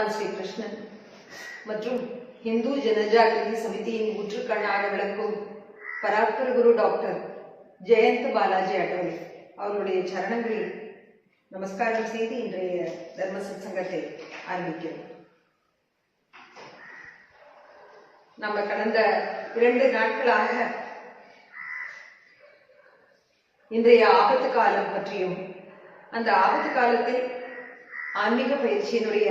பகவான் ஸ்ரீ கிருஷ்ணன் மற்றும் இந்து ஜனஜாகிருதி சமிதியின் ஊற்றுக்கண்ணாக விளக்கும் பராத்பர குரு டாக்டர் ஜெயந்த் பாலாஜி அட்டவலை அவருடைய சரணங்களில் நமஸ்காரம் செய்து இன்றைய தர்ம சத்சங்கத்தை ஆரம்பிக்கிறோம். நம்ம கடந்த 2 நாட்களாக இன்றைய ஆபத்து காலம் பற்றியும் அந்த ஆபத்து காலத்தில் ஆன்மீக பயிற்சியினுடைய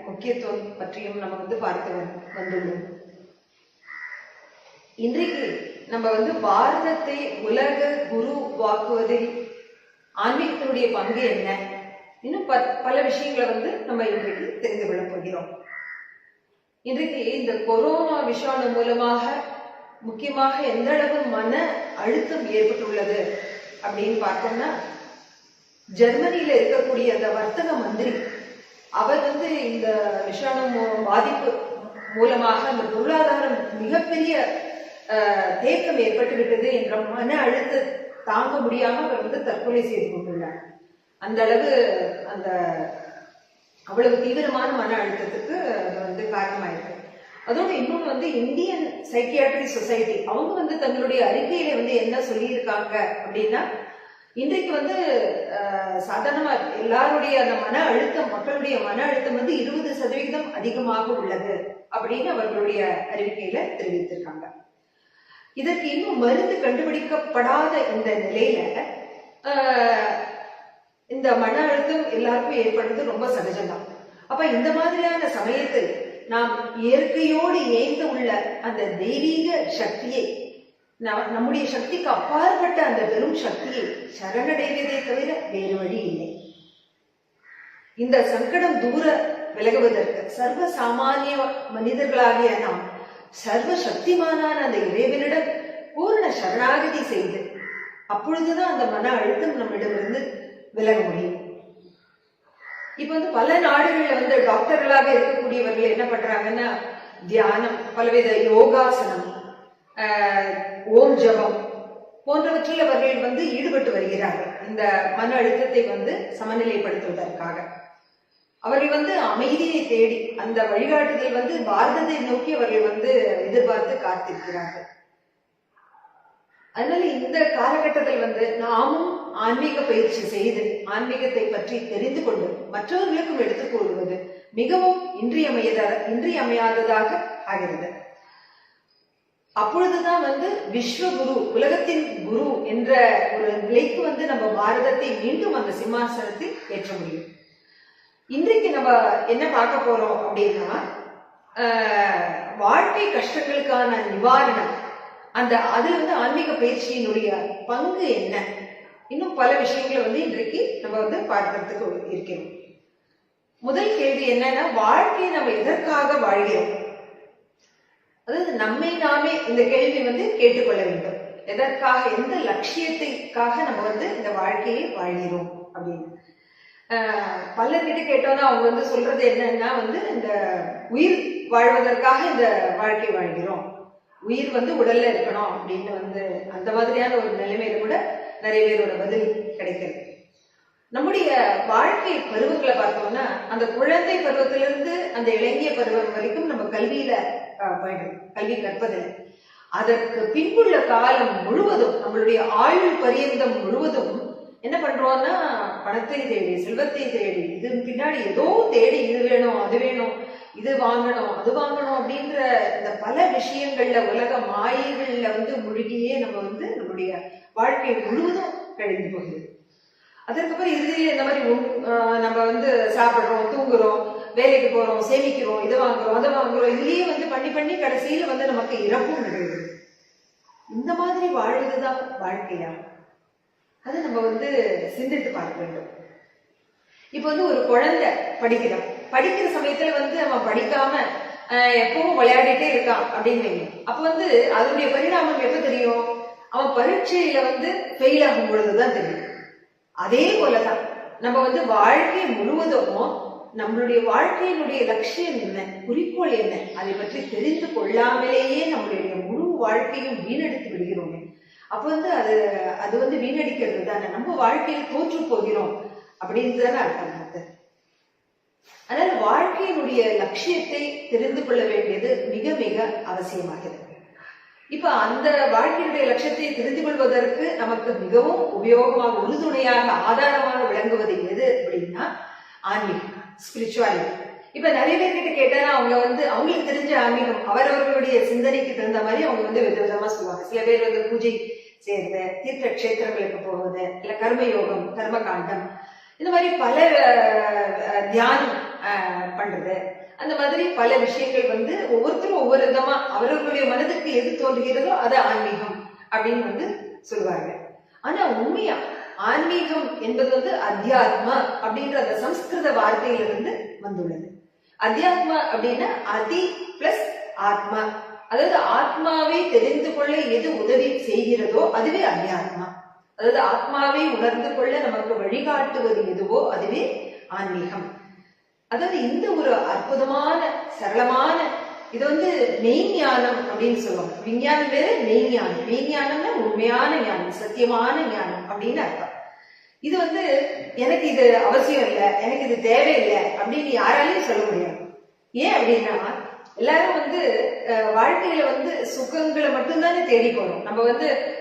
முக்கியத்துவம் பற்றியும் நம்ம பார்த்து வந்துள்ளோம். இன்றைக்கு நம்ம பாரதத்தை உலக குரு வாக்குவதில் ஆன்மீகத்தினுடைய பங்கு என்ன, இன்னும் பல விஷயங்களை நம்ம இன்றைக்கு தெரிந்து கொள்ளப் போகிறோம். இன்றைக்கு இந்த கொரோனா விஷாணு மூலமாக முக்கியமாக எந்த அளவு மன அழுத்தம் ஏற்பட்டுள்ளது அப்படின்னு பார்த்தோம்னா, ஜெர்மனியில இருக்கக்கூடிய அந்த வர்த்தக மந்திரி அவர் இந்த விஷாணு பாதிப்பு மூலமாக அந்த பொருளாதாரம் மிகப்பெரிய தேக்கம் ஏற்பட்டு விட்டது என்ற மன அழுத்த தாங்க முடியாம அவர் தற்கொலை செய்து கொண்டுள்ளார். அந்த அளவு அவ்வளவு தீவிரமான மன அழுத்தத்துக்கு அது காரணமாயிருக்கு. அதோட இன்னொன்று இந்தியன் சைக்கியாட்ரி சொசைட்டி அவங்க தங்களுடைய அறிக்கையில என்ன சொல்லியிருக்காங்க அப்படின்னா, இன்றைக்கு சாதாரணமா எல்லாருடைய அந்த மன அழுத்தம், மக்களுடைய மன அழுத்தம் 20% அதிகமாக உள்ளது அப்படின்னு அவர்களுடைய அறிவிக்கையில தெரிவித்திருக்காங்க. இதற்கு இன்னும் மருந்து கண்டுபிடிக்கப்படாத இந்த நிலையில இந்த மன அழுத்தம் எல்லாருக்கும் ஏற்படுறது ரொம்ப சகஜம்தான். அப்ப இந்த மாதிரியான சமயத்தில் நாம் இயற்கையோடு இயைந்து உள்ள அந்த தெய்வீக சக்தியை, நம்முடைய சக்திக்கு அப்பாற்பட்ட அந்த பெரும் சக்தியை சரணடைவதை தவிர வேறு வழி இல்லை. இந்த சங்கடம் தூர விலகுவதற்கு சர்வ சாமானிய மனிதர்களாகிய நாம் சர்வ சக்திமானான அந்த இறைவனிடம் பூர்ண சரணாகதி செய்து அப்பொழுதுதான் அந்த மன அழுத்தம் நம்மிடமிருந்து விலக முடியும். இப்ப பல நாடுகள்ல டாக்டர்களாக இருக்கக்கூடியவர்கள் என்ன பண்றாங்கன்னா, தியானம், பலவித யோகாசனம், ஓம் ஜபம் போன்றவற்றில் அவர்கள் ஈடுபட்டு வருகிறார்கள். இந்த மன அழுத்தத்தை சமநிலைப்படுத்துவதற்காக அவர்கள் அமைதியை தேடி அந்த வழிகாட்டுதல் பாரதத்தை நோக்கி அவர்கள் எதிர்பார்த்து காத்திருக்கிறார்கள். அதனால இந்த காலகட்டத்தில் நாமும் ஆன்மீக பயிற்சி செய்து ஆன்மீகத்தை பற்றி தெரிந்து கொண்டு மற்றவர்களுக்கும் எடுத்துக் கூறுவது மிகவும் இன்றியமையாததாக ஆகிறது. அப்பொழுதுதான் விஸ்வகுரு, உலகத்தின் குரு என்ற ஒரு நிலைக்கு நம்ம பாரதத்தை மீண்டும் அந்த சிம்மாசனத்தில் ஏற்ற முடியும். இன்றைக்கு நம்ம என்ன பார்க்க போறோம் அப்படின்னா, வாழ்க்கை கஷ்டங்களுக்கான நிவாரணம், அதுல ஆன்மீக பயிற்சியினுடைய பங்கு என்ன, இன்னும் பல விஷயங்களை இன்றைக்கு நம்ம பார்க்கறதுக்கு இருக்கிறோம். முதல் கேள்வி என்னன்னா, வாழ்க்கையை நம்ம எதற்காக வாழ்கிறோம்? அதாவது நம்மை நாமே இந்த கேள்வி கேட்டுக்கொள்ள வேண்டும். எதற்காக, எந்த லட்சியத்துக்காக நம்ம இந்த வாழ்க்கையை வாழ்கிறோம் அப்படின்னு பலர்கிட்ட கேட்டோம்னா அவங்க சொல்றது என்னன்னா, இந்த உயிர் வாழ்வதற்காக இந்த வாழ்க்கை வாழ்கிறோம், உயிர் உடல்ல இருக்கணும் அப்படின்னு அந்த மாதிரியான ஒரு நிலைமையில கூட நிறைய பேரோட பதில் கிடைக்கிறது. நம்முடைய வாழ்க்கை பருவங்களை பார்த்தோம்னா, அந்த குழந்தை பருவத்திலிருந்து அந்த இளைஞ பருவம் வரைக்கும் நம்ம கல்வியில கல்வி கற்பதில்லை. அதற்கு பின்புள்ள காலம் முழுவதும், நம்மளுடைய ஆயுள் பரியந்தம் முழுவதும் என்ன பண்றோம்னா, பணத்தை தேடி, செல்வத்தை தேடி, இது பின்னாடி ஏதோ தேடி, இது வேணும், அது வேணும், இது வாங்கணும், அது வாங்கணும் அப்படின்ற இந்த பல விஷயங்கள்ல, உலக மாயைகள்ல முழுகியே நம்ம நம்மளுடைய வாழ்க்கை முழுவதும் கழிந்து போகுது. அதற்கப்புறம் இறுதியில இந்த மாதிரி நம்ம சாப்பிடுறோம், தூங்குறோம், வேலைக்கு போறோம், சேமிக்கிறோம், இதை வாங்குறோம், அதை வாங்குறோம், இதுலயே பண்ணி பண்ணி கடைசியில நமக்கு இறப்பும் நிகழ்வு. இந்த மாதிரி வாழ்வதுதான் வாழ்க்கையா? அது நம்ம சிந்தித்து பார்க்க வேண்டும். இப்ப ஒரு குழந்தை படிக்கிறான், படிக்கிற சமயத்துல அவன் படிக்காம எப்பவும் விளையாடிட்டே இருக்கான் அப்படின்னு வைங்க. அப்ப அதனுடைய பரிணாமம் எப்ப தெரியும்? அவன் பரீட்சையில ஃபெயில் ஆகும் பொழுதுதான் தெரியும். அதே போலதான் நம்ம வாழ்க்கை முழுவதும் நம்மளுடைய வாழ்க்கையினுடைய லட்சியம் என்ன, குறிக்கோள் என்ன, அதை பற்றி தெரிந்து கொள்ளாமலேயே நம்மளுடைய முழு வாழ்க்கையும் வீணடித்து விடுகிறோம். அப்ப அது வீணடிக்கிறது தானே, நம்ம வாழ்க்கையில் தோற்று போகிறோம் அப்படின்னு தானே அர்த்தம். அதனால வாழ்க்கையினுடைய லட்சியத்தை தெரிந்து கொள்ள வேண்டியது மிக மிக அவசியமாகிறது. இப்ப அந்த வாழ்க்கையுடைய லட்சியத்தை தெரிந்து கொள்வதற்கு நமக்கு மிகவும் உபயோகமாக உறுதுணையாக ஆதாரமாக விளங்குவது எது அப்படின்னா ஆன்மீகம், ஸ்பிரிச்சுவாலிட்டி. இப்ப நிறைய பேர்கிட்ட கேட்டா அவங்க அவங்களுக்கு தெரிஞ்ச ஆன்மீகம் அவரவர்களுடைய சிந்தனைக்கு தகுந்த மாதிரி அவங்க விதவிதமா சொல்லுவாங்க. சில பேர் பூஜை செய்யறது, தீர்த்த கஷேத்திரங்களுக்கு போவது, இல்ல கர்மயோகம், கர்மகாண்டம், இந்த மாதிரி பல தியானம் பண்றது, அந்த மாதிரி பல விஷயங்கள் ஒவ்வொருத்தரும் ஒவ்வொரு விதமா அவர்களுடைய மனதுக்கு எது தோன்றுகிறதோ அது ஆன்மீகம் அப்படின்னு சொல்லுவாங்க. ஆனா உண்மையா ஆன்மீகம் என்பது அத்தியாத்மா அப்படின்ற அந்த சம்ஸ்கிருத வார்த்தையிலிருந்து வந்துள்ளது. அத்தியாத்மா அப்படின்னா அதி பிளஸ் ஆத்மா, அதாவது ஆத்மாவை தெரிந்து கொள்ள எது உதவி செய்கிறதோ அதுவே அத்தியாத்மா. அதாவது ஆத்மாவை உணர்ந்து கொள்ள நமக்கு வழிகாட்டுவது எதுவோ அதுவே ஆன்மீகம். அதாவது இந்த ஒரு அற்புதமான சரளமான இது மெய்ஞானம் அப்படின்னு சொல்லுவாங்க. விஞ்ஞானம் வேற, மெய்ஞானம். மெய்ஞானம்னா உண்மையான ஞானம், சத்தியமான ஞானம் அப்படின்னு அர்த்தம். இது எனக்கு இது அவசியம் இல்லை, எனக்கு இது தேவையில்லை அப்படின்னு யாராலையும் சொல்ல முடியாது. ஏன் அப்படின்னா எல்லாரும் வாழ்க்கையில சுகங்களை மட்டும்தானே தேடி போறோம். நம்ம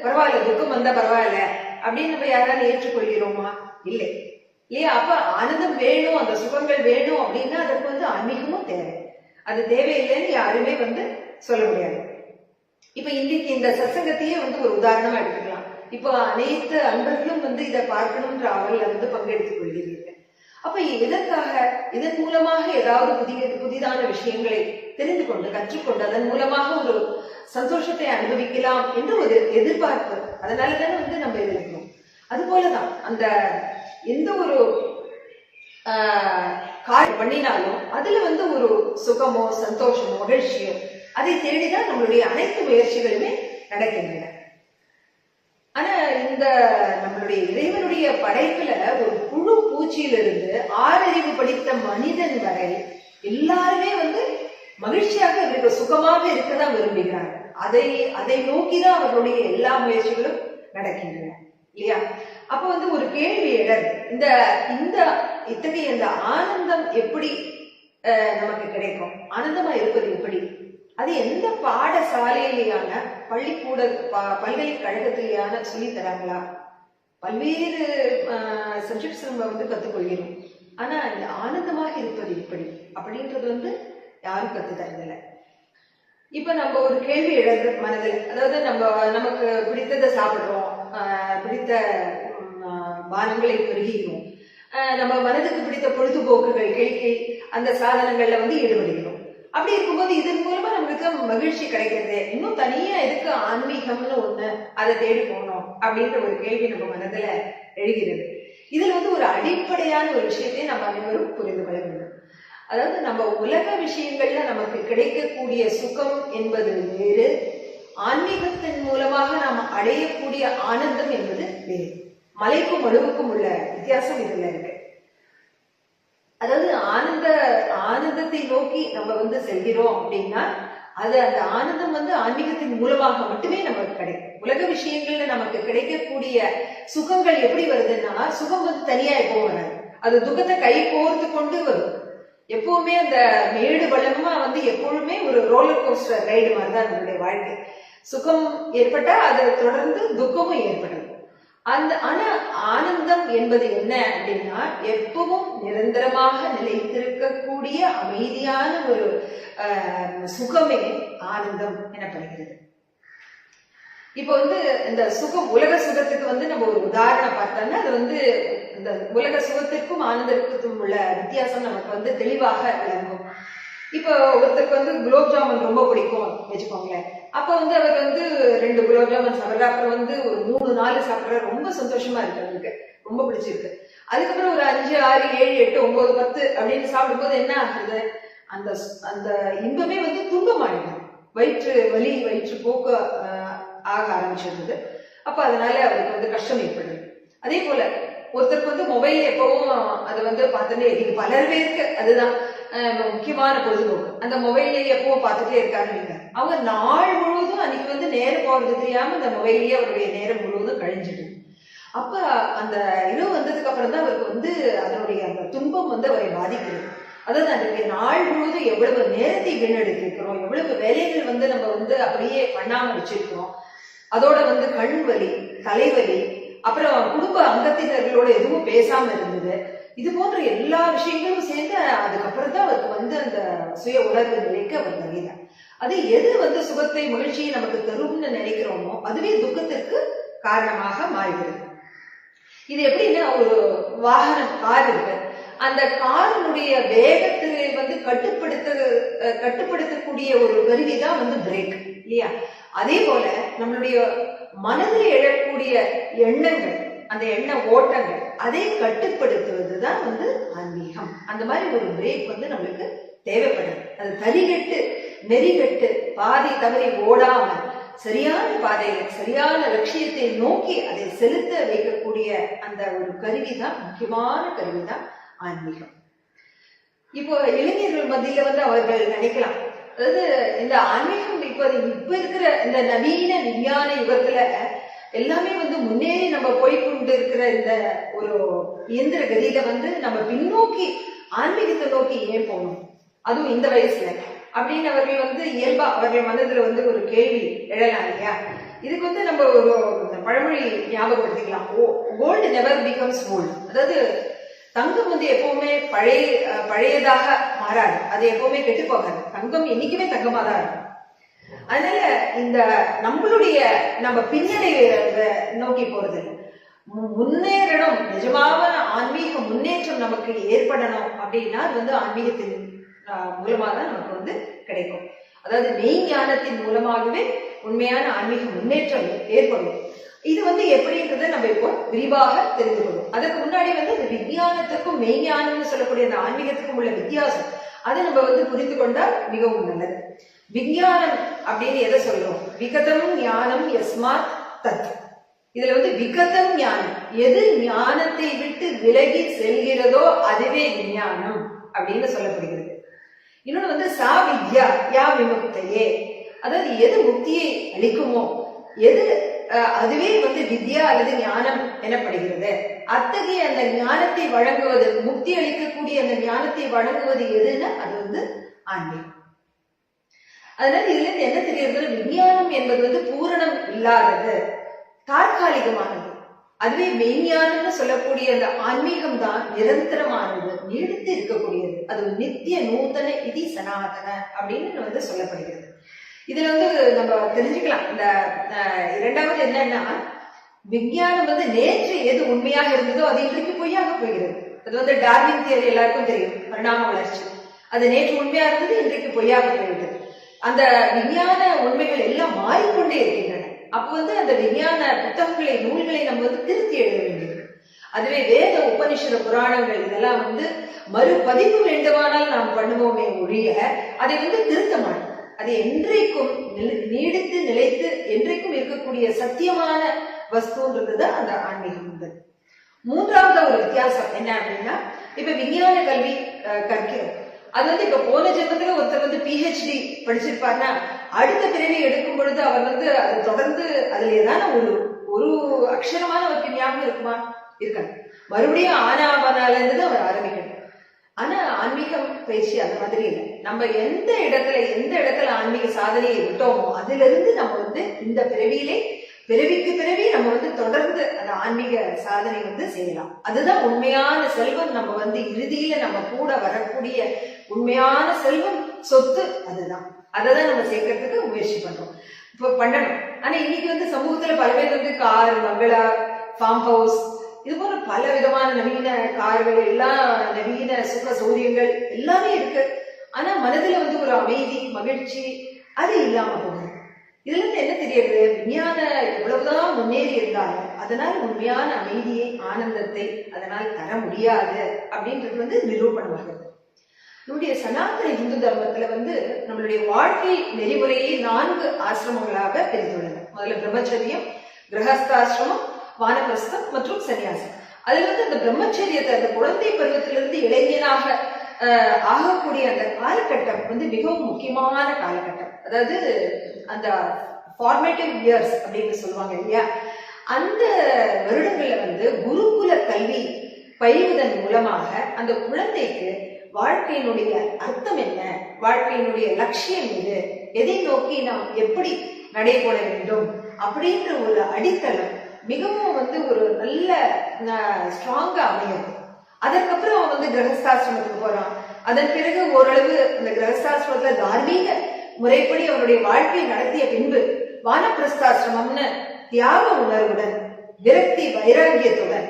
பரவாயில்ல, துக்கம் வந்தா பரவாயில்ல அப்படின்னு நம்ம யாராலும் ஏற்றுக்கொள்கிறோமா? இல்லை இல்லையா? அப்ப ஆனந்தம் வேணும், அந்த சுகங்கள் வேணும் அப்படின்னா அதற்கு ஆன்மீகமும் தேவை. அது தேவையில்லைன்னு யாருமே சொல்ல முடியாது. இப்ப இன்னைக்கு இந்த சத்சங்கத்தையே ஒரு உதாரணமா எடுத்துக்கலாம். இப்போ அனைத்து அன்பர்களும் இதை பார்க்கணும்ன்ற ஆவல்ல பங்கெடுத்துக் கொள்கிறீர்கள். அப்ப எதற்காக? இதன் மூலமாக ஏதாவது புதிதான விஷயங்களை தெரிந்து கொண்டு கற்றுக்கொண்டு அதன் மூலமாக ஒரு சந்தோஷத்தை அனுபவிக்கலாம் என்று ஒரு எதிர்பார்ப்பு. அதனாலதானே நம்ம இது இருக்கணும். அது போலதான் அந்த எந்த ஒரு காரியம் பண்ணினாலும் அதுல ஒரு சுகமோ சந்தோஷமோ மகிழ்ச்சியோ அதை தேடிதான் நம்மளுடைய அனைத்து முயற்சிகளுமே நடக்கின்றன. ஆனா இந்த நம்மளுடைய இறைவனுடைய படைப்புல ஒரு புழு பூச்சியிலிருந்து ஆறறிவு படித்த மனிதன் வரை எல்லாருமே மகிழ்ச்சியாக இருக்க, சுகமாக இருக்கதான் விரும்புகிறாங்க. அதை நோக்கிதான் அவர்களுடைய எல்லா முயற்சிகளும் நடக்கின்றன இல்லையா? அப்ப ஒரு கேள்வி எழது, இந்த இத்தகைய இந்த ஆனந்தம் எப்படி நமக்கு கிடைக்கும்? ஆனந்தமா இருப்பது எப்படி? அது எந்த பாடசாலையிலேயான பள்ளிக்கூட பல்கலைக்கழகத்திலேயான சொல்லி தராங்களா? பல்வேறு சப்ஜெக்ட்ஸ் நம்ம கத்துக்கொள்கிறோம். ஆனா இந்த ஆனந்தமாக இருப்பது எப்படி அப்படின்றது யாரும் கத்து தரதில்லை. இப்ப நம்ம ஒரு கேள்வி எழுது மனதில், அதாவது நமக்கு பிடித்ததை சாப்பிடுறோம், பிடித்த பானங்களை பெருகிறோம், நம்ம மனதுக்கு பிடித்த பொழுதுபோக்குகள் கேள்வி அந்த சாதனங்கள்ல ஈடுபடுகிறோம். அப்படி இருக்கும்போது இதன் மூலமா நமக்கு மகிழ்ச்சி கிடைக்கிறது. இன்னும் தனியா எதுக்கு ஆன்மீகம்னு ஒண்ணு அதை தேடி போகணும் அப்படின்ற ஒரு கேள்வி நம்ம மனதுல எழுகிறது. இதுல ஒரு அடிப்படையான ஒரு விஷயத்தை நம்ம அனைவரும் புரிந்து கொள்ள வேண்டும். அதாவது நம்ம உலக விஷயங்கள்ல நமக்கு கிடைக்கக்கூடிய சுகம் என்பது வேறு, ஆன்மீகத்தின் மூலமாக நாம் அடையக்கூடிய ஆனந்தம் என்பது வேறு. மலைக்கும் மழுவுக்கும் உள்ள வித்தியாசம் இதுல இருக்கு. அதாவது ஆனந்தத்தை நோக்கி நம்ம செல்கிறோம் அப்படின்னா அது அந்த ஆனந்தம் ஆன்மீகத்தின் மூலமாக மட்டுமே நமக்கு கிடைக்கும். உலக விஷயங்கள்ல நமக்கு கிடைக்கக்கூடிய சுகங்கள் எப்படி வருதுன்னா, சுகம் தனியா எப்பவும் வராது, அது துக்கத்தை கை கோர்த்து கொண்டு வரும். எப்பவுமே அந்த மேடு பள்ளமா எப்பொழுதுமே ஒரு ரோலர் கோஸ்டர் ரைடு மாதிரிதான் நம்மளுடைய வாழ்க்கை. சுகம் ஏற்பட்டா அதை தொடர்ந்து துக்கமும் ஏற்படுது. ஆனா ஆனந்தம் என்பது என்ன அப்படின்னா, எப்பவும் நிரந்தரமாக நிலைத்திருக்கக்கூடிய அமைதியான ஒரு சுகமே ஆனந்தம் எனப்படுகிறது. இப்ப இந்த சுகம், உலக சுகத்துக்கு நம்ம ஒரு உதாரணம் பார்த்தோம்னா, அது இந்த உலக சுகத்திற்கும் ஆனந்தத்திற்கும் உள்ள வித்தியாசம் நமக்கு தெளிவாக விளங்கும். இப்போ ஒருத்தருக்கு குலோப் ஜாமுன் ரொம்ப பிடிக்கும் வச்சுக்கோங்களேன். அப்ப அவர் 2 குலோப் ஜாமுன் சாப்பிட்ற, அப்புறம் ஒரு 3-4 சாப்பிட்ற, ரொம்ப சந்தோஷமா இருக்கு, அவருக்கு ரொம்ப பிடிச்சிருக்கு. அதுக்கப்புறம் ஒரு 5, 6, 7, 8, 9, 10 அப்படின்னு சாப்பிடும்போது என்ன ஆகுது, அந்த இன்பமே துன்பமாயிடுது. வயிற்று வலி, வயிற்று போக்கு ஆக ஆரம்பிச்சிருந்தது. அப்ப அதனால அவருக்கு கஷ்டம் ஏற்படுது. அதே போல ஒருத்தருக்கு மொபைல் எப்பவும் அதை பார்த்துட்டே இருக்கு. பலர் பேருக்கு அதுதான் முக்கியமான பொழுதுபோக்கு. அந்த மொபைல்ல எப்பவும் பார்த்துட்டே இருக்காங்க. அவங்க நாள் முழுவதும் அன்னைக்கு நேரம் போறது தெரியாம அந்த மொபைல்லயே அவருடைய நேரம் முழுவதும் கழிஞ்சிட்டு. அப்ப அந்த இரவு வந்ததுக்கு அப்புறம் தான் அவருக்கு அதனுடைய அந்த துன்பம் அவரை பாதிக்கிறது. அதாவது அதுக்கு நாள் முழுவதும் எவ்வளவு நேரத்தை வீணடித்திருக்கிறோம், எவ்வளவு வேலைகள் நம்ம அப்படியே பண்ணாம வச்சிருக்கிறோம். அதோட கண் வலி, தலைவலி, அப்புறம் குடும்ப அங்கத்தினர்களோட எதுவும் பேசாம இருந்தது. இது போன்ற எல்லா விஷயங்களும் சேர்ந்து அதுக்கப்புறம் தான் அவருக்கு அந்த சுய உணர்வு நிலைக்கு அவர் வருகிறார். அது எது சுகத்தை மகிழ்ச்சியை நமக்கு தரும்னு நினைக்கிறோமோ அதுவே துக்கத்திற்கு காரணமாக மாறுகிறது. இது எப்படின்னா, ஒரு வாகனம், கார் இருக்கு. அந்த காரினுடைய வேகத்தை கட்டுப்படுத்தக்கூடிய ஒரு கருவிதான் பிரேக் இல்லையா? அதே போல நம்மளுடைய மனதில் எழக்கூடிய எண்ணங்கள், அந்த எண்ண ஓட்டங்கள், அதை கட்டுப்படுத்துவதுதான் ஆன்மீகம். அந்த மாதிரி ஒரு பிரேக் நம்மளுக்கு தேவைப்படுது. அது தரிகட்டு நெறிகட்டு பாதை தவறி ஓடாம சரியான பாதையில சரியான லட்சியத்தை நோக்கி அதை செலுத்த வைக்கக்கூடிய அந்த ஒரு கருவிதான், முக்கியமான கருவிதான் ஆன்மீகம். இப்போ இளைஞர்கள் மத்தியில அவர்கள் நினைக்கலாம், அதாவது இந்த ஆன்மீகம் இப்ப இருக்கிற இந்த நவீன விஞ்ஞான யுகத்துல எல்லாமே முன்னேறி நம்ம போய்கொண்டு இருக்கிற இந்த ஒரு இயந்திர கதியில நம்ம பின்னோக்கி ஆன்மீகத்தை நோக்கி ஏன் போகணும், அதுவும் இந்த வயசுல அப்படின்னு அவர்கள் இயல்பா அவர்கள் மனதுல ஒரு கேள்வி எழலாம் இல்லையா? இதுக்கு நம்ம ஒரு பழமொழி ஞாபகப்படுத்திக்கலாம், கோல்டு நெவர் பிகம்ஸ் கோல்டு. அதாவது தங்கம் எப்பவுமே பழையதாக மாறாது, அது எப்பவுமே கெட்டு போகாது. தங்கம் என்னைக்குமே தங்கமா தான் இருக்கும். அதனால இந்த நம்ம பின்னடைவை நோக்கி போறது முன்னேறணும், நிஜமான ஆன்மீக முன்னேற்றம் நமக்கு ஏற்படணும் அப்படின்னா அது ஆன்மீகத்தின் மூலமா தான் நமக்கு கிடைக்கும். அதாவது மெய்ஞானத்தின் மூலமாகவே உண்மையான ஆன்மீக முன்னேற்றம் ஏற்படும். இது எப்படின்றத நம்ம இப்போ விரிவாக தெரிந்து கொள்ளும். அதுக்கு முன்னாடி இந்த விஞ்ஞானத்துக்கும் மெய்ஞானம்னு சொல்லக்கூடிய அந்த ஆன்மீகத்துக்கும் உள்ள வித்தியாசம் அதை நம்ம புரிந்து கொண்டால் மிகவும் நல்லது. விஞ்ஞானம் அப்படின்னு எதை சொல்றோம்? விகதம் ஞானம் யஸ்மாத் தத். இதுல விகதம் ஞானம், எது ஞானத்தை விட்டு விலகி செல்கிறதோ அதுவே விஞ்ஞானம் அப்படின்னு சொல்லப்படுகிறது. இன்னொன்னு சா வித்யா யா விமுக்தையே, அதாவது எது முக்தியை அளிக்குமோ, எது அதுவே வித்யா அல்லது ஞானம் எனப்படுகிறது. அத்தகைய அந்த ஞானத்தை வழங்குவது, முக்தி அளிக்கக்கூடிய அந்த ஞானத்தை வழங்குவது எதுன்னா அது ஆன்மீகம். அதனால இதுல இருந்து என்ன தெரியுது? விஞ்ஞானம் என்பது பூரணம் இல்லாதது, தற்காலிகமானது. அதுவே மெய்ஞானம்னு சொல்லக்கூடிய அந்த ஆன்மீகம் தான் நிரந்தரமானது, நீடித்து இருக்கக்கூடியது. அது நித்திய நூதன இதி சனாதன அப்படின்னு சொல்லப்படுகிறது. இதுல நம்ம தெரிஞ்சுக்கலாம். இந்த இரண்டாவது என்னன்னா, விஞ்ஞானம் நேற்று எது உண்மையாக இருந்ததோ அது இன்றைக்கு பொய்யாக போகிறது. அது டார்வின் தியரி எல்லாருக்கும் தெரியும், பரிணாம வளர்ச்சி. அது நேற்று உண்மையா இருந்தது, இன்றைக்கு பொய்யாக போய்விட்டது. அந்த விஞ்ஞான உண்மைகள் எல்லாம் மாறிக்கொண்டே இருக்கின்றன. அப்போ அந்த விஞ்ஞான புத்தகங்களை, நூல்களை நம்ம திருத்தி எழுத வேண்டியது. அதுவே வேத உபனிஷத புராணங்கள் இதெல்லாம் மறுபதிப்பு வேண்டுமானால் நாம் பண்ணுவோமே ஒழிய அதை திருத்த மாட்டோம். அது என்றைக்கும் நீடித்து நிலைத்து என்றைக்கும் இருக்கக்கூடிய சத்தியமான வஸ்துன்றதுதான் அந்த ஆன்மீகம். மூன்றாவது ஒரு வித்தியாசம் என்ன அப்படின்னா, இப்ப விஞ்ஞான கல்வி கற்கிறோம். அது இப்ப போன ஜென்மத்துல ஒருத்தர் PhD படிச்சிருப்பாருன்னா அடுத்த பிறவி எடுக்கும் பொழுது அவர் அது தொடர்ந்து அதுல ஏதான ஒரு அக்ஷரமான ஒரு ஞாபகம் இருக்குமா? இருக்காது. மறுபடியும் ஆனாவனால இருந்து அவர் ஆரம்பிக்கணும். ஆனா ஆன்மீகம் பயிற்சி அந்த மாதிரி இல்லை. நம்ம எந்த இடத்துல ஆன்மீக சாதனையை விட்டோமோ அதுல இருந்து நம்ம இந்த பிறவிக்கு பிறவி நம்ம தொடர்ந்து அந்த ஆன்மீக சாதனை செய்யலாம். அதுதான் உண்மையான செல்வம். நம்ம இறுதியில நம்ம கூட வரக்கூடிய உண்மையான செல்வம், சொத்து அதுதான். அதைதான் நம்ம சேர்க்கறதுக்கு முயற்சி பண்றோம், இப்ப பண்ணணும். ஆனா இன்னைக்கு சமூகத்துல பல பேர் கார், பங்களா, ஃபார்ம் ஹவுஸ், இது போல பல விதமான நவீன கார்கள், எல்லாம் நவீன சுக சௌரியங்கள் எல்லாமே இருக்கு. ஆனா மனதுல ஒரு அமைதி, மகிழ்ச்சி அது இல்லாம போகுது. இதுல இருந்து என்ன தெரியுது? விஞ்ஞான எவ்வளவுதான் முன்னேறி இருந்தாலும் அதனால் உண்மையான அமைதியை, ஆனந்தத்தை அதனால் தர முடியாது அப்படின்றது நிரூபணமாகிறது. நம்முடைய சனாதன இந்து தர்மத்துல நம்மளுடைய வாழ்க்கை நெறிமுறையை 4 ஆசிரமங்களாக பிரித்துள்ளன. முதல்ல பிரம்மச்சரியம், கிரகஸ்தாசிரமம், வானப்பிரஸ்தம் மற்றும் சன்னியாசம். அதுல அந்த பிரம்மச்சரியத்தை அந்த குழந்தை பருவத்திலிருந்து இளைஞனாக ஆகக்கூடிய அந்த காலகட்டம் மிகவும் முக்கியமான காலகட்டம். அதாவது அந்த ஃபார்மேட்டிவ் இயர்ஸ் அப்படின்னு சொல்லுவாங்க இல்லையா? அந்த வருடங்கள்ல குருகுல கல்வி பயில்வதன் மூலமாக அந்த குழந்தைக்கு வாழ்க்கையினுடைய அர்த்தம் என்ன, வாழ்க்கையினுடைய லட்சியம் எது, எதை நோக்கி நாம் எப்படி நடைபெற வேண்டும் அப்படின்ற ஒரு அடித்தளம் மிகவும் ஒரு நல்ல ஸ்ட்ராங்கா அமையாது. அதற்கப்புறம் அவன் கிரகஸ்தாசிரமத்துக்கு போறான். அதன் பிறகு ஓரளவு அந்த கிரகஸ்தாசிரமத்துல தார்மீக முறைப்படி அவனுடைய வாழ்க்கையை நடத்திய பின்பு வானப்பிரஸ்தாசிரமம்னு தியாக உணர்வுடன் விரக்தி வைராகியத்துடன்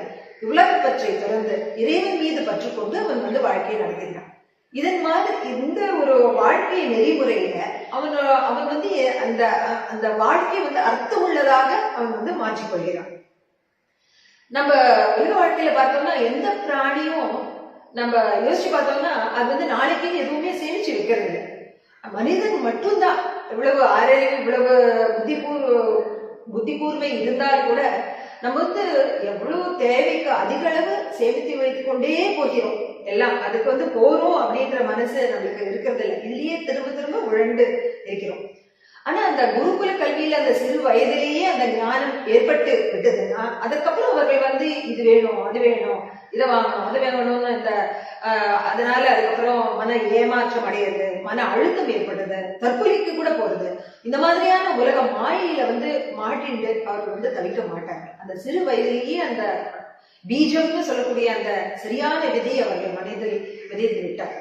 உலக பற்றை தொடர்ந்து இறைவன் மீது பற்று கொண்டு அவன் வாழ்க்கையை நடத்தினான். இதன் மாதிரி இந்த ஒரு வாழ்க்கை நெறிமுறையில அவன் அந்த அந்த வாழ்க்கையை அர்த்தம் உள்ளதாக அவன் மாற்றிக்கொள்கிறான். நம்ம உலக வாழ்க்கையில பார்த்தோம்னா எந்த பிராணியும் நம்ம யோசிச்சு பார்த்தோம்னா அது நாளைக்கு எதுவுமே சேமிச்சு வைக்கிறது இல்லை. மனிதன் மட்டும்தான் இவ்வளவு ஆறறிவு இவ்வளவு புத்தி கூர்மை இருந்தால் கூட நம்ம எவ்வளவு தேவைக்கு அதிக அளவு சேமித்து வைத்துக் கொண்டே போகிறோம். எல்லாம் அதுக்கு போறோம் அப்படின்ற மனசு நம்மளுக்கு இருக்கிறது இல்லை. இதுலயே திரும்ப திரும்ப உழண்டு இருக்கிறோம். ஆனா அந்த குருகுல கல்வியில அந்த சிறு வயதிலேயே அந்த ஞானம் ஏற்பட்டு விட்டதுன்னா அதுக்கப்புறம் அவர்கள் இது வேணும் அது வேணும் இதை வாங்கணும் அது வேணும்னு அதனால அதுக்கப்புறம் மன ஏமாற்றம் அடையிறது, மன அழுத்தம் ஏற்படுறது, தற்கொலைக்கு கூட போறது, இந்த மாதிரியான உலக மாயையில மாட்டிண்டு அவர்கள் தவிக்க மாட்டாங்க. அந்த சிறு வயதிலேயே அந்த பீஜம்னு சொல்லக்கூடிய அந்த சரியான விதையை அவர்கள் மனதில் விதைத்து விட்டார்.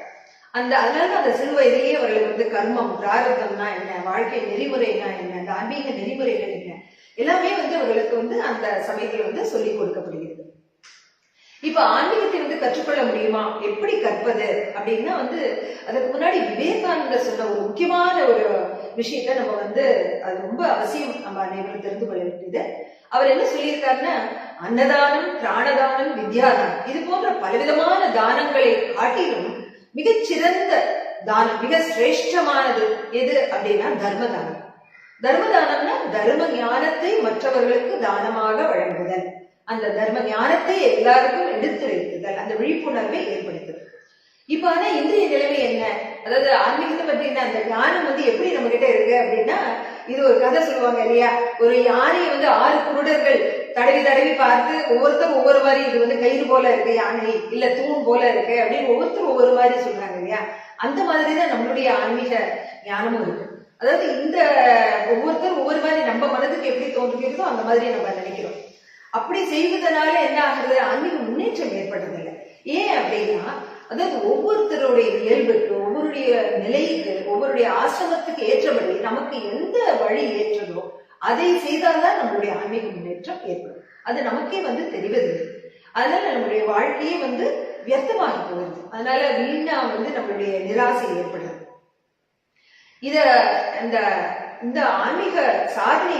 அதனால அந்த சிறு வயதிலேயே அவர்களுக்கு கர்மம் பிராரதம்னா என்ன, வாழ்க்கை நெறிமுறைனா என்ன, அந்த ஆன்மீக நெறிமுறைகள் என்ன, எல்லாமே அவர்களுக்கு அந்த சமயத்துல சொல்லிக் கொடுக்கப்படுகிறது. இப்ப ஆன்மீகத்தை கற்றுக்கொள்ள முடியுமா, எப்படி கற்பது அப்படின்னா அதுக்கு முன்னாடி விவேகானந்தர் சொன்ன ஒரு முக்கியமான ஒரு விஷயத்த நம்ம அது ரொம்ப அவசியம் நம்ம அனைவரும் தெரிந்து கொள்ள வேண்டியது. அவர் என்ன சொல்லியிருக்காருன்னா, அன்னதானம், பிராணதானம், வித்யாதானம் இது போன்ற பலவிதமான தானங்களை காட்டிலும் மிகச்சிறந்த தானம், மிக சிரேஷ்டமானது எது அப்படின்னா தர்மதானம். தர்மதானம்னா தர்ம ஞானத்தை மற்றவர்களுக்கு தானமாக வழங்குதல், அந்த தர்ம ஞானத்தை எல்லாருக்கும் எடுத்துரைத்துதல், அந்த விழிப்புணர்வை ஏற்படுத்துதல். இப்ப ஆனா இன்றைய நிலைமை என்ன, அதாவது ஆன்மீகத்தை பற்றின அந்த ஞானம் எப்படி நம்ம கிட்ட இருக்கு அப்படின்னா, இது ஒரு கதை சொல்லுவாங்க இல்லையா, ஒரு யானையை 6 குருடர்கள் தடவி தடவி பார்த்து ஒவ்வொருத்தரும் ஒவ்வொரு மாதிரி இது கயிறு போல இருக்கு யானை, இல்ல தூண் போல இருக்கு அப்படின்னு ஒவ்வொருத்தரும் ஒவ்வொரு மாதிரி சொல்றாங்க இல்லையா. அந்த மாதிரிதான் நம்மளுடைய ஆன்மீக ஞானமும் இருக்கு. அதாவது இந்த ஒவ்வொருத்தரும் ஒவ்வொரு மாதிரி நம்ம மனதுக்கு எப்படி தோன்றுகிறதோ அந்த மாதிரி நம்ம நினைக்கிறோம். அப்படி செய்வதனால என்ன ஆகுறது, ஆன்மீக முன்னேற்றம் ஏற்படுறதில்லை. ஏன் அப்படின்னா, அதாவது ஒவ்வொருத்தருடைய இயல்புக்கு, ஒவ்வொருடைய நிலைக்கு, ஒவ்வொருடைய ஆசிரமத்துக்கு ஏற்றபடி நமக்கு எந்த வழி ஏற்றதோ அதை செய்தால்தான் நம்மளுடைய ஆன்மீக முன்னேற்றம் ஏற்படும். அது நமக்கே தெரிவதில்லை. அதனால நம்மளுடைய வாழ்க்கையே வியர்த்தமாகி போகுது. அதனால வீணா நம்மளுடைய நிராசை ஏற்படுது. இந்த ஆன்மீக சாதனை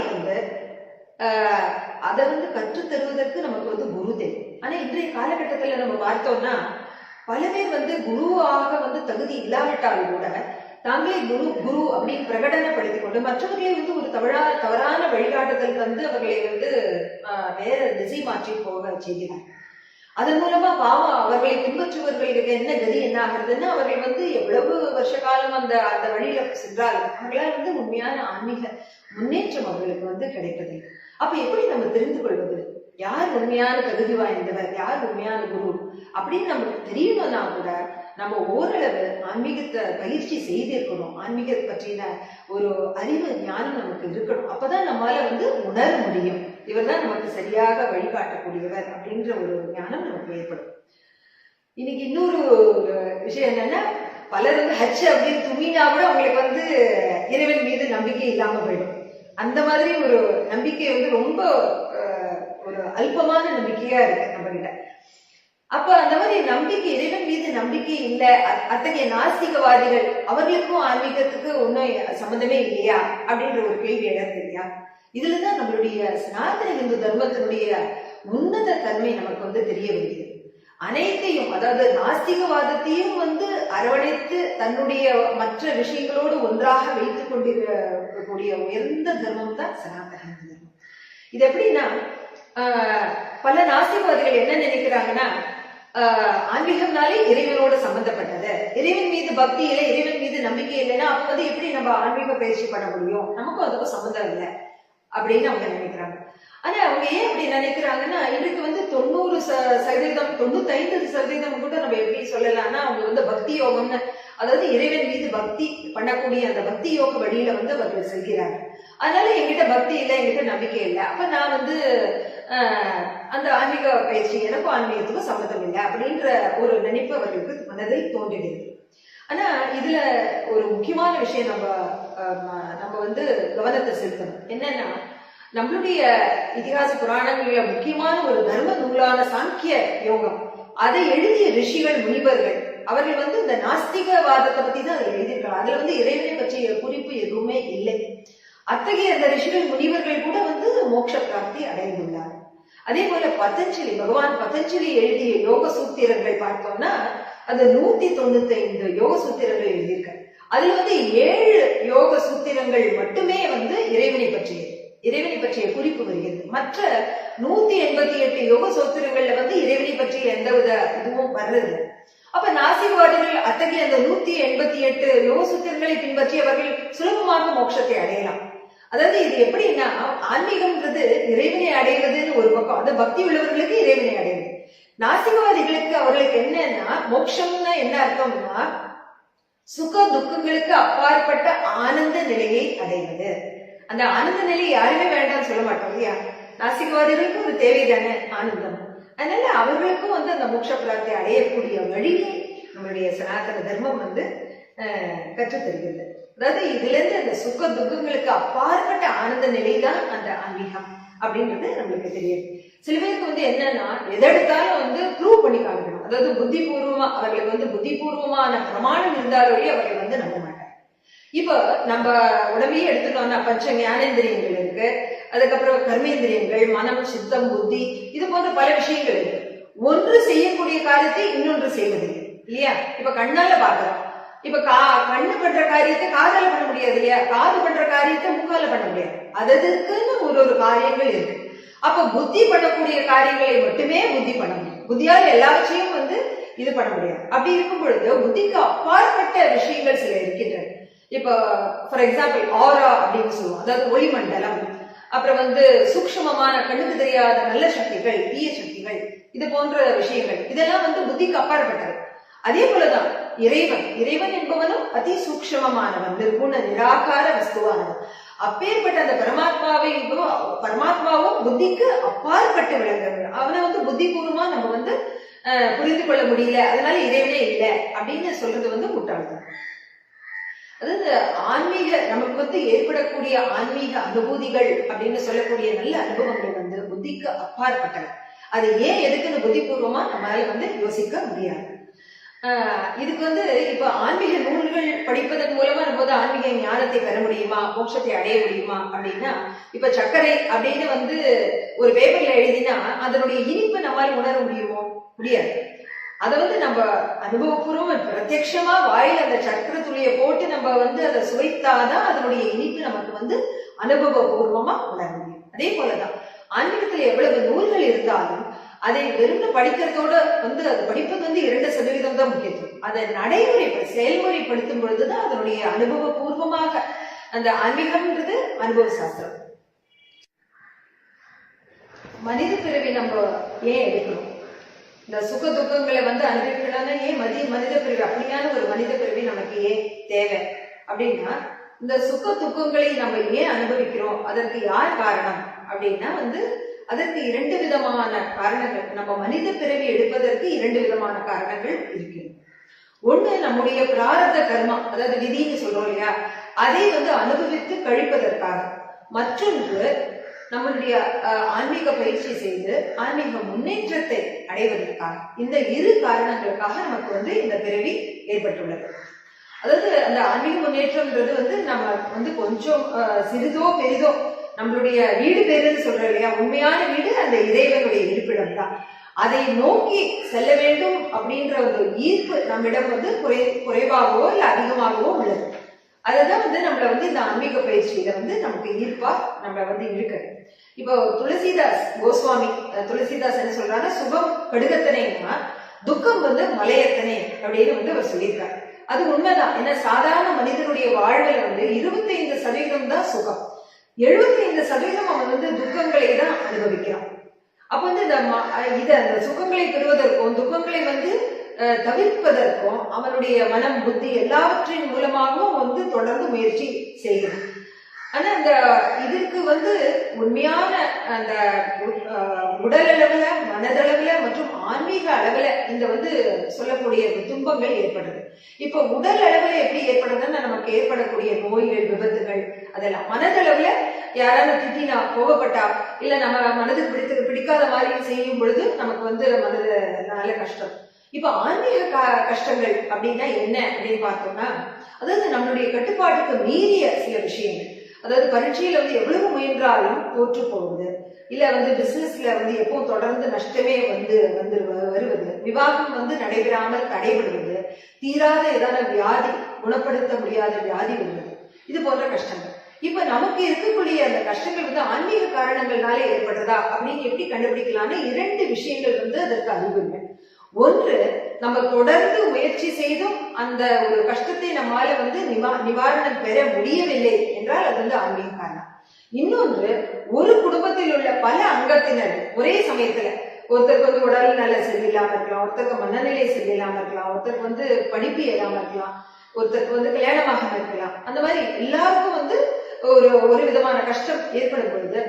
அதை கற்றுத் தருவதற்கு நமக்கு குரு தேவை. ஆனா இன்றைய காலகட்டத்துல நம்ம பார்த்தோம்னா பல பேர் குருவாக தகுதி இல்லாவிட்டாலும் கூட தாங்களே குரு குரு அப்படின்னு பிரகடனப்படுத்திக் கொண்டு மற்றவர்களே ஒரு தவறான வழிகாட்டுதல் அவர்களை வேற திசை மாற்றி போக செய்கிறார். அதன் மூலமா பாவம் அவர்களை பின்பற்றுவர்களுக்கு என்ன கதி என்ன ஆகுறதுன்னா, அவர்கள் எவ்வளவு வருஷ காலம் அந்த அந்த வழியில சென்றாலும் அவர்களால் உண்மையான ஆன்மீக முன்னேற்றம் அவர்களுக்கு கிடைப்பதில்லை. அப்ப எப்படி நம்ம தெரிந்து கொள்வது, யார் உண்மையான தகுதி வாய்ந்தவர், யார் உண்மையான குரு அப்படின்னு நமக்கு தெரியணும்னா கூட நம்ம ஓரளவு ஆன்மீகத்தை பயிற்சி செய்திருக்கணும். ஆன்மீகத்தை பற்றின ஒரு அறிவு ஞானம் நமக்கு இருக்கணும். அப்பதான் நம்மளால உணர முடியும், இவர்தான் நமக்கு சரியாக வழிகாட்டக்கூடியவர் அப்படின்ற ஒரு ஞானம் நமக்கு ஏற்படும். இன்னைக்கு இன்னொரு விஷயம் என்னன்னா, பலர் ஹச் அப்படின்னு துணினா கூட அவங்களுக்கு இறைவன் மீது நம்பிக்கை இல்லாம போயிடும். அந்த மாதிரி ஒரு நம்பிக்கை ரொம்ப ஒரு அல்பமான நம்பிக்கையா இருக்கு நம்ம கிட்ட. அப்ப அந்த மாதிரி நம்பிக்கை, இறைவன் மீது நம்பிக்கை இல்ல, அத்தகைய நாஸ்திகவாதிகள் அவர்களுக்கும் ஆன்மீகத்துக்கு ஒன்னும் சம்பந்தமே இல்லையா அப்படின்ற ஒரு கேள்வி இடம் இல்லையா. இதுலதான் நம்மளுடைய சனாதன இந்து தர்மத்தினுடைய உன்னத தன்மை நமக்கு தெரிய வருகிறது. அனைத்தையும், அதாவது நாஸ்திகவாதத்தையும் அரவணைத்து தன்னுடைய மற்ற விஷயங்களோடு ஒன்றாக வைத்துக் கொண்டிருக்கக்கூடிய உயர்ந்த தர்மம் தான் சனாதன இந்து தர்மம். இது எப்படின்னா, பல நாஸ்திகவாதிகள் என்ன நினைக்கிறாங்கன்னா, ஆன்மீகம்னாலே இறைவனோட சம்பந்தப்பட்டது, இறைவன் மீது பக்தி இல்லை, இறைவன் மீது நம்பிக்கை இல்லைன்னா அப்ப எப்படி நம்ம ஆன்மீக பயிற்சி பண்ண முடியும், நமக்கும் அதுக்கும் சம்பந்தம் இல்லை அப்படின்னு அவங்க நினைக்கிறாங்க. ஆனா அவங்க ஏன் அப்படி நினைக்கிறாங்கன்னா, இதுக்கு வந்து 90% 95% கூட நம்ம எப்படி சொல்லலாம்னா, அவங்க வந்து பக்தி யோகம்னு, அதாவது இறைவன் மீது பக்தி பண்ணக்கூடிய அந்த பக்தி யோக வழியில வந்து அவர்கள் செல்கிறாங்க. அதனால என்கிட்ட பக்தி இல்லை, என்கிட்ட நம்பிக்கை இல்லை, அப்ப நான் வந்து அந்த ஆன்மீக பயிற்சி எனக்கும் ஆன்மீகத்துக்கும் சம்மதம் இல்லை அப்படின்ற ஒரு நினைப்பு அவர்களுக்கு மனதில் தோன்றுகிறது. ஆனா இதுல ஒரு முக்கியமான விஷயம் நம்ம வந்து கவனத்தை செலுத்தணும். என்னன்னா, நம்மளுடைய இதிகாச புராணங்கள்ல முக்கியமான ஒரு தர்ம நூலான சாங்கிய யோகம், அதை எழுதிய ரிஷிகள் முனிவர்கள் அவர்கள் வந்து இந்த நாஸ்திகவாதத்தை பத்தி தான் அதில் எழுதியிருக்காங்க. அதுல வந்து இறைவனை பற்றிய குறிப்பு எதுவுமே இல்லை. அத்தகைய அந்த ரிஷிகள் முனிவர்கள் கூட வந்து மோட்ச பிராப்தி அடைந்துள்ளார். அதே போல பகவான் பதஞ்சலி எழுதிய யோக சூத்திரங்கள் பார்த்தோம்னா அது 195 யோக சூத்திரங்கள் எழுதியிருக்க. அதுல வந்து 7 யோக சூத்திரங்கள் மட்டுமே வந்து இறைவனை பற்றிய குறிப்பு வருகிறது. மற்ற 188 யோக சூத்திரங்கள்ல வந்து இறைவனை பற்றிய எந்தவித இதுவும் வர்றது. அப்ப நாசிகவாதிகள் அத்தகைய அந்த 188 யோக சூத்திரங்களை பின்பற்றியவர்கள் சுலபமாக மோட்சத்தை அடையலாம். அதாவது இது எப்படின்னா, ஆன்மீகம்ன்றது இறைவனை அடைவதுன்னு ஒரு பக்கம், அது பக்தி உள்ளவர்களுக்கு இறைவனை அடைவது. நாசிகவாதிகளுக்கு அவர்களுக்கு என்னன்னா, மோட்சம்னா என்ன அர்த்தம்னா, சுக துக்கங்களுக்கு அப்பாற்பட்ட ஆனந்த நிலையை அடைவது. அந்த ஆனந்த நிலை யாருமே வேண்டாம்னு சொல்ல மாட்டோம் இல்லையா? நாசிகவாதிகளுக்கும் ஒரு தேவைதானே ஆனந்தம். அதனால அவர்களுக்கும் வந்து அந்த மோட்ச பிராப்தியை அடையக்கூடிய வழியை நம்மளுடைய சனாதன தர்மம் வந்து கற்றுத்தருகிறது. அதாவது இதுல இருந்து அந்த சுக துக்கங்களுக்கு அப்பாற்பட்ட ஆனந்த நிலை தான் அந்த ஆன்மீகம் அப்படின்றது நம்மளுக்கு தெரியும். சில பேருக்கு வந்து என்னன்னா, எதெடுத்தாலும் வந்து ப்ரூவ் பண்ணி காமிக்கணும். அதாவது புத்திபூர்வமா அவர்களுக்கு வந்து புத்திபூர்வமான பிரமாணம் இருந்தாலே அவர்கள் வந்து நம்ப மாட்டாங்க. இப்ப நம்ம உடம்பையே எடுத்துட்டோம்னா பஞ்ச ஞானேந்திரியங்கள் இருக்கு, அதுக்கப்புறம் கர்மேந்திரியங்கள், மனம், சித்தம், புத்தி, இது போன்ற பல விஷயங்கள் இருக்கு. ஒன்று செய்யக்கூடிய காரியத்தை இன்னொன்று செய்வதில்லை இல்லையா? இப்ப கண்ணால பாக்குறோம். இப்ப கண்ணு பண்ற காரியத்தை காதால பண்ண முடியாது இல்லையா? காது பண்ற காரியத்தை மூக்கால பண்ண முடியாது. அதுக்குன்னு ஒரு காரியங்கள் இருக்கு. அப்ப புத்தி பண்ணக்கூடிய காரியங்களை மட்டுமே புத்தி பண்ண முடியும். புத்தியால எல்லாவற்றையும் வந்து இது பண்ண முடியாது. அப்படி இருக்கும் பொழுது புத்திக்கு அப்பாற்பட்ட விஷயங்கள் சில இருக்கின்றன. இப்ப ஃபார் எக்ஸாம்பிள் ஆரா அப்படின்னு சொல்லுவோம், அதாவது ஒளிமண்டலம், அப்புறம் வந்து சூக்ஷ்மமான கண்ணுக்கு தெரியாத நல்ல சக்திகள், தீய சக்திகள், இது போன்ற விஷயங்கள், இதெல்லாம் வந்து புத்திக்கு அப்பாற்பட்டது. அதே போலதான் இறைவன் என்பவனும் அதி சூக்ஷ்மமானவன், நிர்குண நிராகார வஸ்துவானவன். அப்பேற்பட்ட அந்த பரமாத்மாவும் புத்திக்கு அப்பாற்பட்டு விளங்குறவன். அவனை வந்து புத்திபூர்வமா நம்ம வந்து புரிந்து கொள்ள முடியல, அதனால இறைவனே இல்லை அப்படின்னு சொல்றது வந்து முட்டாள்தான். அதாவது ஆன்மீக நமக்கு வந்து ஏற்படக்கூடிய ஆன்மீக அனுபூதிகள் அப்படின்னு சொல்லக்கூடிய நல்ல அனுபவங்கள் வந்து புத்திக்கு அப்பாற்பட்டவை. அது ஏன் எதுக்குன்னு புத்திபூர்வமா நம்மளால வந்து யோசிக்க முடியாது. இதுக்கு வந்து இப்ப ஆன்மீக நூல்கள் படிப்பதன் மூலமா நம்ம வந்து ஆன்மீக ஞானத்தை பெற முடியுமா, மோட்சத்தை அடைய முடியுமா அப்படின்னா, இப்ப சர்க்கரை அப்படின்னு வந்து ஒரு பேப்பர்ல எழுதினா அதனுடைய இனிப்பு நம்மளால உணர முடியாது. அதை வந்து நம்ம அனுபவபூர்வம் பிரத்யட்சமா வாயில அந்த சர்க்கரை துளியை போட்டு நம்ம வந்து அதை சுவைத்தாதான் அதனுடைய இனிப்பு நமக்கு வந்து அனுபவபூர்வமா உணர முடியும். அதே போலதான் ஆன்மீகத்துல எவ்வளவு நூல்கள் இருந்தாலும் அதை வெறும் படிக்கிறதோட வந்து அது படிப்பது வந்து 2% தான் முக்கியத்துவம். அதை செயல்முறைப்படுத்தும் பொழுதுதான் அதனுடைய அனுபவபூர்வமாக அந்த ஆன்மீகம்ன்றது அனுபவ சாஸ்திரம். மனித பிறவி நம்ம ஏன் எடுக்கணும்? இந்த சுக துக்கங்களை வந்து அனுபவிக்கணும்னா ஏன் மனித பிறவி, அப்படியான ஒரு மனித பிறவி நமக்கு ஏன் தேவை அப்படின்னா, இந்த சுக துக்கங்களை நம்ம ஏன் அனுபவிக்கிறோம், அதற்கு யார் காரணம் அப்படின்னா வந்து அதற்கு 2 விதமான காரணங்கள். நம்ம மனித பிறவி எடுப்பதற்கு 2 விதமான காரணங்கள் இருக்கு. ஒண்ணு நம்முடைய பிராரப்த கர்மா, அதாவது விதின்னு சொல்றோம் இல்லையா, அதை வந்து அனுபவித்து கழிப்பதற்காக. மற்றொன்று நம்மளுடைய ஆன்மீக பயிற்சி செய்து ஆன்மீக முன்னேற்றத்தை அடைவதற்காக. இந்த 2 காரணங்களுக்காக நமக்கு வந்து இந்த பிறவி ஏற்பட்டுள்ளது. அதாவது அந்த ஆன்மீக முன்னேற்றம்ன்றது வந்து நம்ம வந்து கொஞ்சம் சிறிதோ பெரிதோ நம்மளுடைய வீடு பேருன்னு சொல்றோம் இல்லையா, உண்மையான வீடு அந்த இறைவனுடைய இருப்பிடம் தான். அதை நோக்கி செல்ல வேண்டும் அப்படின்ற ஒரு ஈர்ப்பு நம்மிடம் வந்து குறைவாகவோ இல்லை அதிகமாகவோ உள்ளது. அதுதான் வந்து நம்மள வந்து இந்த ஆன்மீக பயிற்சியில வந்து நமக்கு ஈர்ப்பா நம்மள வந்து இழுக்குது. இப்போ துளசிதாஸ் என்ன சொல்றாங்க, சுகம் கடுகத்தனைன்னா துக்கம் வந்து மலையத்தனை அப்படின்னு வந்து அவர் சொல்லியிருக்காரு. அது உண்மைதான். ஏன்னா சாதாரண மனிதனுடைய வாழ்வில் வந்து 25% தான் சுகம், 75% அவன் வந்து துக்கங்களை தான் அனுபவிக்கிறான். அப்ப வந்து அந்த சுகங்களை பெறுவதற்கும் துக்கங்களை வந்து தவிர்ப்பதற்கும் அவனுடைய மனம் புத்தி எல்லாவற்றின் மூலமாகவும் வந்து தொடர்ந்து முயற்சி செய்கிறான். ஆனா அந்த இதற்கு வந்து உண்மையான அந்த உடல் அளவுல, மனதளவுல மற்றும் ஆன்மீக அளவுல இந்த வந்து சொல்லக்கூடிய துன்பங்கள் ஏற்படுது. இப்ப உடல் அளவுல எப்படி ஏற்படுதுன்னா நமக்கு ஏற்படக்கூடிய நோய்கள், விபத்துகள் அதெல்லாம். மனதளவுல யாராவது திட்டினா, கோபப்பட்டா, இல்ல நம்ம மனதுக்கு பிடிக்காத மாதிரி செய்யும் பொழுது நமக்கு வந்து மனதுனால கஷ்டம். இப்ப ஆன்மீக கஷ்டங்கள் அப்படின்னா என்ன அப்படின்னு பார்த்தோம்னா, அதாவது நம்மளுடைய கட்டுப்பாட்டுக்கு மீறிய சில விஷயங்கள். அதாவது பரீட்சையில வந்து எவ்வளவு முயன்றாலும் தோற்று போவது, இல்ல வந்து பிசினஸ்ல வந்து எப்பவும் தொடர்ந்து நஷ்டமே வந்து வருவது, விவாகம் வந்து நடைபெறாமல் தடைபடுவது, தீராத ஏதாவது வியாதி, குணப்படுத்த முடியாத வியாதி வருவது, இது போன்ற கஷ்டங்கள். இப்ப நமக்கு இருக்கக்கூடிய அந்த கஷ்டங்கள் வந்து ஆன்மீக காரணங்கள்னால ஏற்படுறதா அப்படின்னு எப்படி கண்டுபிடிக்கலாம்னு 2 விஷயங்கள் வந்து அதற்கு அறிவுங்க. ஒன்று, நம்ம தொடர்ந்து முயற்சி செய்தும் அந்த ஒரு கஷ்டத்தை நம்மால வந்து நிவாரணம் பெற முடியவில்லை என்றால் அது வந்து ஆன்மீக காரணம். இன்னொன்று, ஒரு குடும்பத்தில் உள்ள பல அங்கத்தினர் ஒரே சமயத்துல, ஒருத்தருக்கு வந்து உடல் நல சரியில்லாம இருக்கலாம், ஒருத்தருக்கு மனநிலை சரியில்லாம இருக்கலாம், ஒருத்தருக்கு வந்து படிப்பு ஏறாம இருக்கலாம், ஒருத்தருக்கு வந்து கல்யாணமாக இருக்கலாம். அந்த மாதிரி எல்லாருக்கும் வந்து ஒரு விதமான கஷ்டம் ஏற்படும் பொழுது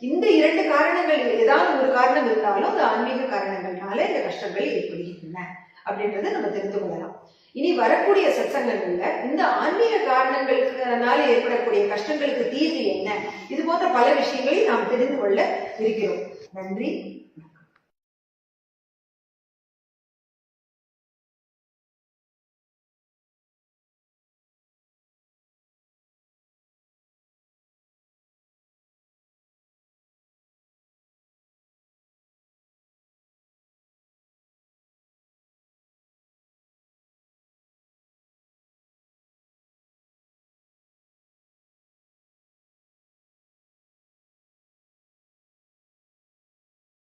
இந்த 2 காரணங்கள், ஏதாவது ஒரு காரணம் இருந்தாலும் அது ஆன்மீக காரணங்கள்னால இந்த கஷ்டங்கள் ஏற்படுகின்றன அப்படின்றத நம்ம தெரிந்து கொள்ளலாம். இனி வரக்கூடிய சத்சங்கங்கள்ல இந்த ஆன்மீக காரணங்களுக்குனால ஏற்படக்கூடிய கஷ்டங்களுக்கு தீர்வு என்ன, இது போன்ற பல விஷயங்களை நாம் தெரிந்து கொள்ள இருக்கிறோம். நன்றி.